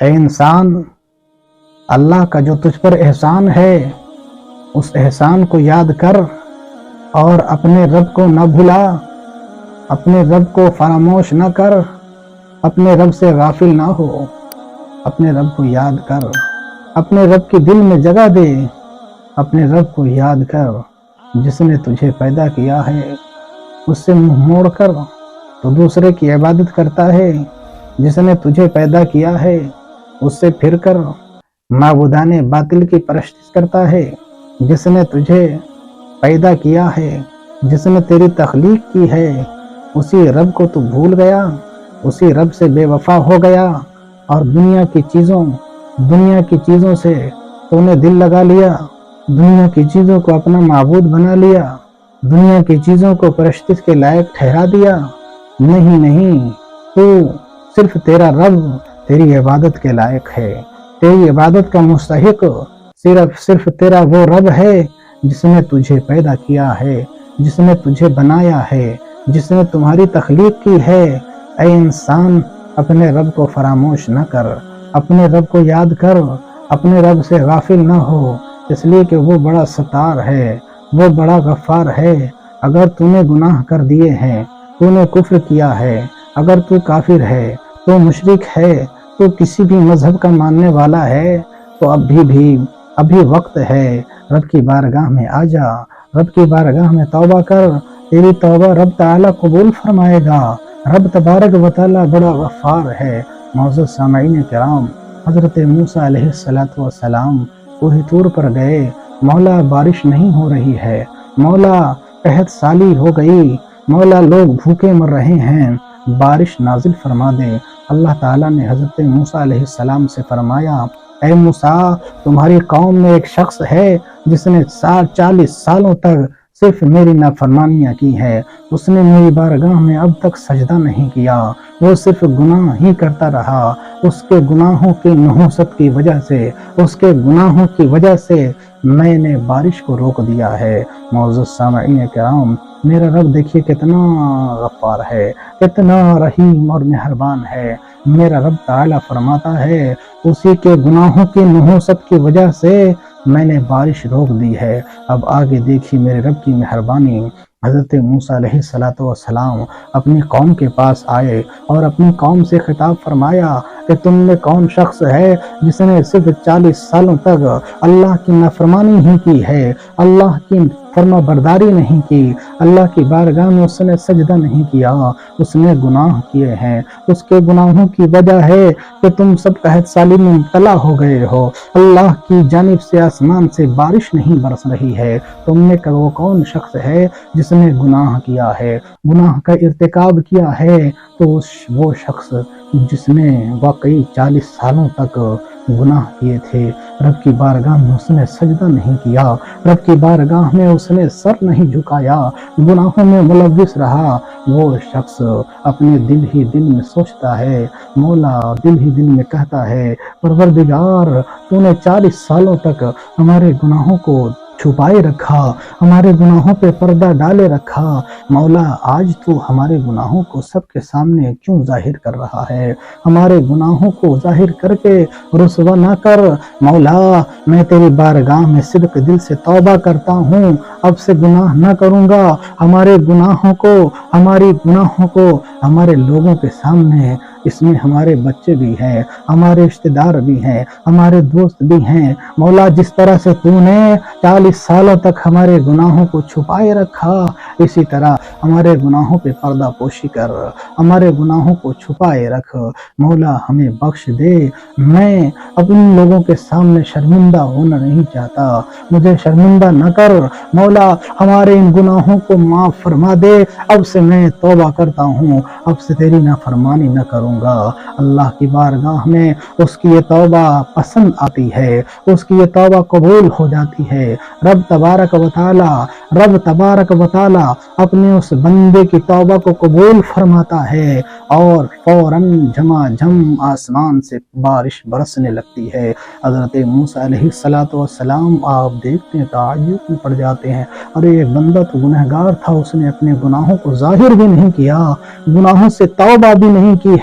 اے انسان، اللہ کا جو تجھ پر احسان ہے اس احسان کو یاد کر اور اپنے رب کو نہ بھلا، اپنے رب کو فراموش نہ کر، اپنے رب سے غافل نہ ہو، اپنے رب کو یاد کر، اپنے رب کی دل میں جگہ دے، اپنے رب کو یاد کر جس نے تجھے پیدا کیا ہے۔ اس سے منہ موڑ کر تو دوسرے کی عبادت کرتا ہے۔ جس نے تجھے پیدا کیا ہے اس سے پھر کر معبودان باطل کی پرستش کرتا ہے۔ جس نے تجھے پیدا کیا ہے، جس نے تیری تخلیق کی ہے، اسی رب کو تو بھول گیا، اسی رب سے بے وفا ہو گیا اور دنیا کی چیزوں سے تو نے دل لگا لیا، دنیا کی چیزوں کو اپنا معبود بنا لیا، دنیا کی چیزوں کو پرستش کے لائق ٹھہرا دیا۔ نہیں، تو صرف تیرا رب تیری عبادت کے لائق ہے، تیری عبادت کا مستحق صرف تیرا وہ رب ہے جس نے تجھے پیدا کیا ہے، جس نے تجھے بنایا ہے، جس نے تمہاری تخلیق کی ہے۔ اے انسان، اپنے رب کو فراموش نہ کر، اپنے رب کو یاد کر، اپنے رب سے غافل نہ ہو، اس لیے کہ وہ بڑا ستار ہے، وہ بڑا غفار ہے۔ اگر تو نے گناہ کر دیے ہیں، تو نے کفر کیا ہے، اگر تو کافر ہے، تو مشرک ہے، تو کسی بھی مذہب کا ماننے والا ہے، تو ابھی وقت ہے، رب کی بارگاہ میں آ جا، رب کی بارگاہ میں توبہ کر، تیری توبہ رب تعالیٰ قبول فرمائے گا۔ رب تبارک و تعالیٰ بڑا غفار ہے۔ معزز سامعین کرام، حضرت موسیٰ علیہ السلام کوہ طور پر گئے، مولا بارش نہیں ہو رہی ہے، مولا قحط سالی ہو گئی، مولا لوگ بھوکے مر رہے ہیں، بارش نازل فرما دے۔ اللہ تعالیٰ نے حضرت موسیٰ علیہ السلام سے فرمایا، اے موسیٰ، تمہاری قوم میں ایک شخص ہے جس نے 40 سالوں تک صرف میری نافرمانیاں کی ہے، اس نے میری بارگاہ میں اب تک سجدہ نہیں کیا، وہ صرف گناہ ہی کرتا رہا۔ اس کے گناہوں کی نحوست کی وجہ سے، اس کے گناہوں کی وجہ سے میں نے بارش کو روک دیا ہے۔ معزز سامعین کرام، میرا رب دیکھیے کتنا غفار ہے، کتنا رحیم اور مہربان ہے۔ میرا رب تعالیٰ فرماتا ہے، اسی کے گناہوں کی نحوست کی وجہ سے میں نے بارش روک دی ہے۔ اب آگے دیکھیے میرے رب کی مہربانی۔ حضرت موسیٰ علیہ السلام اپنی قوم کے پاس آئے اور اپنی قوم سے خطاب فرمایا کہ تم میں کون شخص ہے جس نے صرف 40 سالوں تک اللہ کی نافرمانی ہی کی ہے، اللہ کی فرما برداری نہیں کی، اللہ کی بارگاہ میں اس نے سجدہ نہیں کیا، اس نے گناہ کیے ہیں۔ اس کے گناہوں کی وجہ ہے کہ تم سب قحط سالی میں مبتلا ہو گئے ہو، اللہ کی جانب سے آسمان سے بارش نہیں برس رہی ہے۔ تم میں وہ کون شخص ہے جس نے گناہ کیا ہے، گناہ کا ارتکاب کیا ہے؟ تو وہ شخص جس نے واقعی 40 سالوں تک گناہ کیے تھے، رب کی بارگاہ میں اس نے سجدہ نہیں کیا، رب کی بارگاہ میں اس نے سر نہیں جھکایا، گناہوں میں ملوث رہا، وہ شخص اپنے دل ہی دل میں سوچتا ہے، مولا دل ہی دل میں کہتا ہے، پروردگار تو نے 40 سالوں تک ہمارے گناہوں کو چھپائے رکھا، ہمارے گناہوں پہ پردہ ڈالے رکھا، مولا آج تو ہمارے گناہوں کو سب کے سامنے کیوں ظاہر کر رہا ہے؟ ہمارے گناہوں کو ظاہر کر کے رسوا نہ کر، مولا میں تیری بارگاہ میں صدق دل سے توبہ کرتا ہوں، اب سے گناہ نہ کروں گا، ہمارے گناہوں کو ہمارے لوگوں کے سامنے، اس میں ہمارے بچے بھی ہیں، ہمارے رشتہ دار بھی ہیں، ہمارے دوست بھی ہیں، مولا جس طرح سے تو نے 40 سالوں تک ہمارے گناہوں کو چھپائے رکھا، اسی طرح ہمارے گناہوں پہ پردہ پوشی کر، ہمارے گناہوں کو چھپائے رکھ، مولا ہمیں بخش دے۔ میں اپنے لوگوں کے سامنے شرمندہ ہونا نہیں چاہتا، مجھے شرمندہ نہ کر، مولا ہمارے ان گناہوں کو معاف فرما دے، اب سے میں توبہ کرتا ہوں، اب سے تیری نافرمانی نہ کروں گا۔ اللہ کی بارگاہ میں اس کی یہ توبہ پسند آتی ہے، اس کی یہ توبہ قبول ہو جاتی ہے۔ رب تبارک و تعالی اپنے اس بندے کی توبہ کو قبول فرماتا ہے اور فوراً جھم آسمان سے بارش برسنے لگتی ہے۔ حضرت موسیٰ علیہ السلام آپ دیکھتے ہیں تعجب میں پڑ جاتے ہیں، ارے یہ بندہ تو گنہگار تھا، اس نے اپنے گناہوں کو ظاہر بھی نہیں کیا، گناہوں سے توبہ بھی نہیں کی